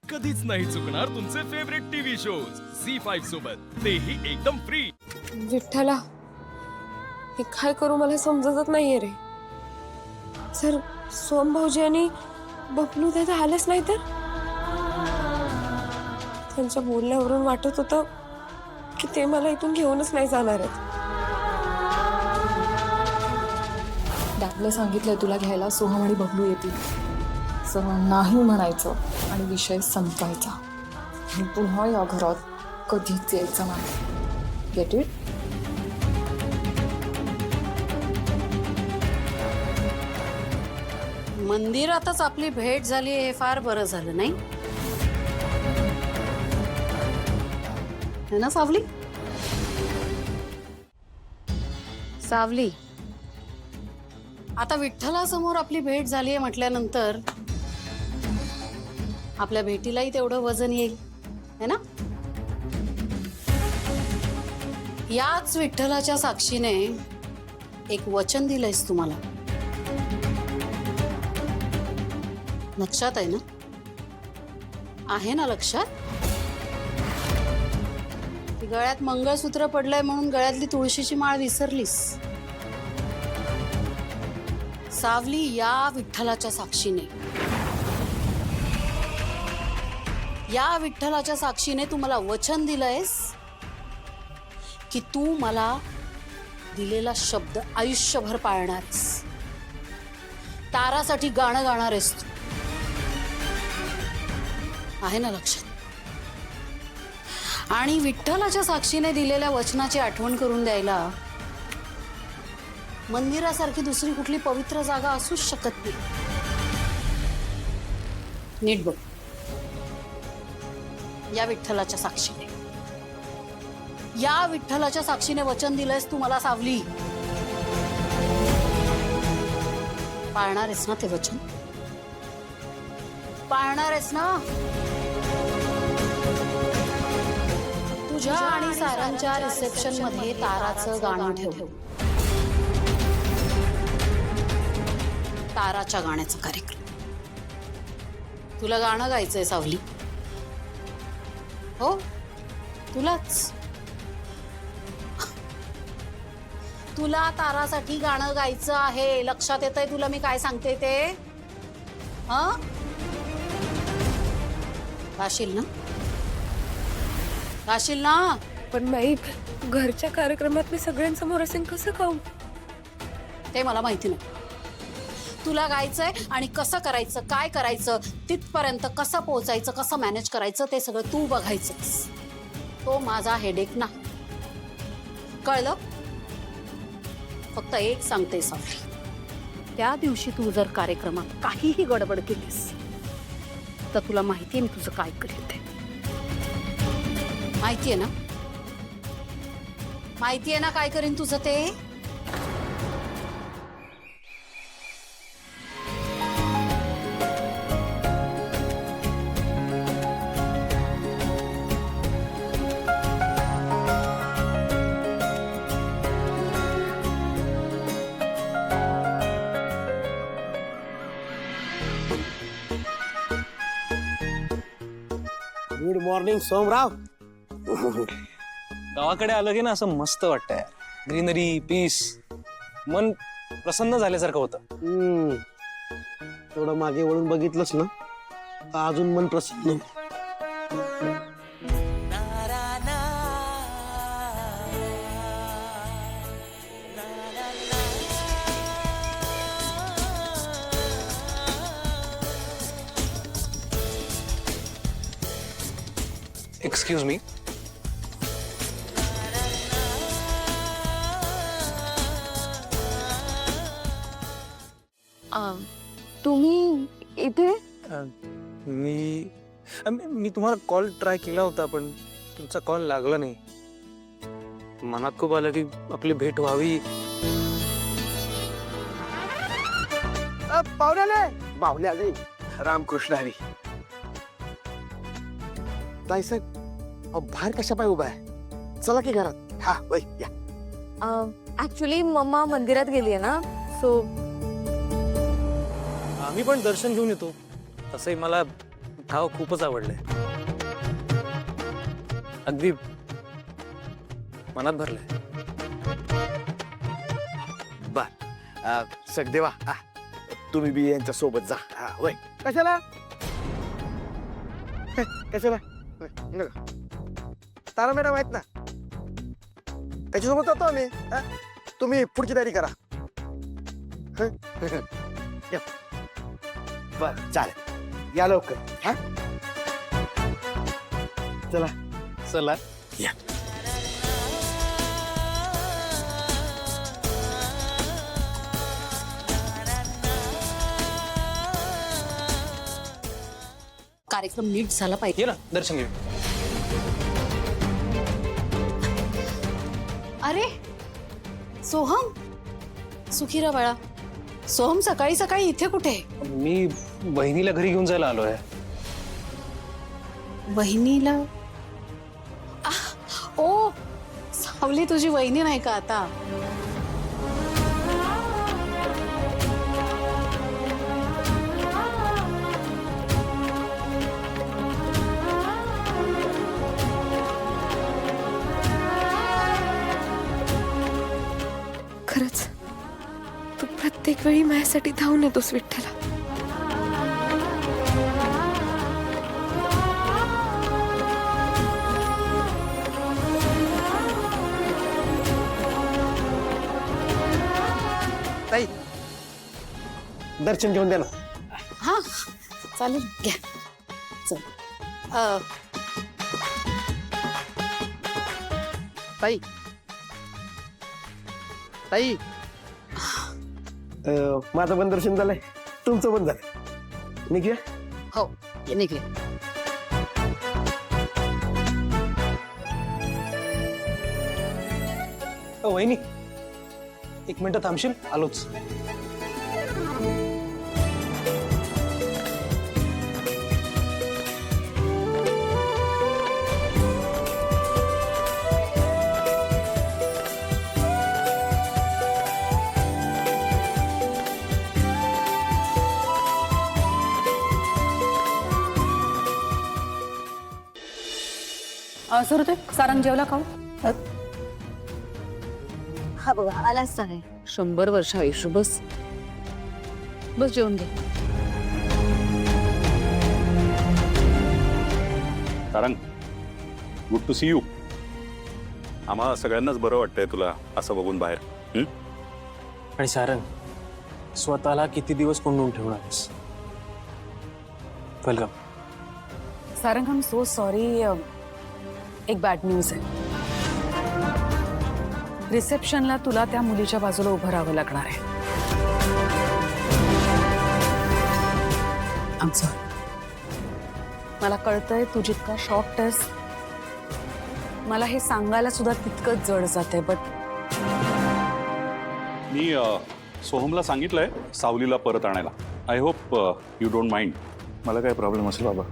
कधीच नाही चुकणार तुमचे फेवरेट टीव्ही शोज झी5 सोबत, तेही एकदम फ्री। विठ्ठला, हे काय करू मला समजतच नाहीये रे। जर सोम भाऊजी आणि बबलू दादा आलेच नाही तर? त्यांच्या बोलण्यावरून वाटत होतं की ते मला इथून घेऊनच नाही जाणार आहेत। डॅडला सांगितलंय तुला घ्यायला सोहम आणि बबलू येतील। असं नाही म्हणायचं आणि विषय संपवायचा आणि पुन्हा या घरात कधीच यायचं नाही। Get it? मंदिरातच आपली भेट झाली हे फार बरं झालं नाही? है ना सावली? सावली, आता विठ्ठलासमोर आपली भेट झाली आहे म्हटल्यानंतर आपल्या भेटीलाही तेवढं वजन येईल, है ना? याच विठ्ठलाच्या साक्षीने एक वचन दिलंयस तुम्हाला, लक्षात आहे ना? आहे ना लक्षात? गळ्यात मंगळसूत्र पडलंय म्हणून गळ्यातली तुळशीची माळ विसरलीस? सावली, या विठ्ठलाच्या साक्षीने, या विठ्ठलाच्या साक्षीने तू मला वचन दिलंयस की तू मला दिलेला शब्द आयुष्यभर पाळणारस, तारासाठी गाणं गाणार आहेस तू, आहे ना लक्षात? आणि विठ्ठलाच्या साक्षीने दिलेल्या वचनाची आठवण करून द्यायला मंदिरासारखी दुसरी कुठली पवित्र जागा असूच शकत नाही। नीट बघ, या विठ्ठलाच्या साक्षीने, या विठ्ठलाच्या साक्षीने वचन दिलंयस तू मला सावली, पाळणार आहेस ना ते वचन? पाळणार आहेस ना? तुझ्या आणि सारांच्या रिसेप्शन मध्ये ताराचं गाणं ठेव, ताराच्या गाण्याचा कार्यक्रम। तुला गाणं गायचंय सावली? हो, तुलाच, तुला तारासाठी गाणं गायचं आहे। लक्षात येतंय तुला मी काय सांगते ते? हा, गाशील ना? गाशील ना? पण बाई, घरच्या कार्यक्रमात मी सगळ्यांसमोर असेल कसं गाऊ? ते मला माहिती नाही। तुला गायचंय आणि कसं करायचं, काय करायचं, तिथपर्यंत कसं पोहोचायचं, कसं मॅनेज करायचं ते सगळं तू बघायचंस। तो माझा हेडेक नाही, कळलं? फक्त एक सांगते सावली, त्या दिवशी तू जर कार्यक्रमात काहीही गडबड केलीस तर तुला माहितीये मी तुझं काय करीन ते। माहितीये ना? माहितीये ना काय करीन तुझं ते? Good morning Somrao. गावाकडे आलं की ना असं मस्त वाटतंय। ग्रीनरी, पीस, मन प्रसन्न झाल्यासारखं होतं। थोडं मागे वळून बघितलंस ना तर अजून मन प्रसन्न होतं। एक्सक्यूज मी, तुम्ही इथे? मी मी तुम्हाला कॉल ट्राय केला होता पण तुमचा कॉल लागला नाही। मनात खूप आलं की आपली भेट व्हावी। बावले आले। रामकृष्ण हरी। ताईसाहेब, बाहेर कशा पाय उभा आहे? चला की घरात। हा वय या। ऍक्च्युली मम्मा मंदिरात गेली आहे ना, सो आम्ही पण दर्शन घेऊन येतो। तसंही मला हो खूपच आवडलंय. अगदी मनात भरलंय. बर सगदेवा तुम्ही बी यांच्या सोबत जा. हा होय. कशाला कशाला होय, नका. तारा मॅडम आहेत ना, त्याच्यासोबत जातो आम्ही. हा? तुम्ही पुढची तयारी करा. बर चालेल, या लवकर. हा चला चला. या. कार्यक्रम नीट झाला पाहिजे. ये ना दर्शन घेऊ. अरे सोहम, सुखीरा बाळा. सोहम सकाळी सकाळी इथे कुठे? मी बहिणीला घरी घेऊन जायला आलोय. वहिनीला? ओ सावली, तुझी वहिनी नाही का आता? खरंच तू प्रत्येक वेळी माझ्यासाठी धावून येतोस विठ्ठला. ताई दर्शन घेऊन द्या ना. हा चालेल, घ्या. चल. ताई ताई माझं पण दर्शन झालंय, तुमचं पण झालं. निघूया. हो निघले. वहिनी एक मिनिट थांबशील, आलोच. सुरते सारंग जेवला का? हा बघा आलाच आहे. 100 वर्ष आयुष्य. बस बस जेवून घे. Sarang, good to see you. आम्हा सगळ्यांनाच बरं वाटतंय तुला असं बघून बाहेर. आणि सारंग, स्वतःला किती दिवस कोंडून ठेवणारस? Welcome. Sarang, I am so sorry. एक बॅड न्यूज आहे. रिसेप्शनला तुला त्या मुलीच्या बाजूला उभं राहावं लागणार आहे. I am sorry. मला कळतंय तू जितका शॉक्ड आहेस, मला हे सांगायला सुद्धा तितकंच जड जाते. बट मी सोहमला सांगितलंय सावलीला परत आणायला. I hope you don't mind. मला काय प्रॉब्लेम असेल बाबा.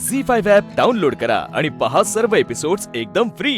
झी 5 ॲप डाउनलोड करा आणि पहा सर्व एपिसोड्स एकदम फ्री.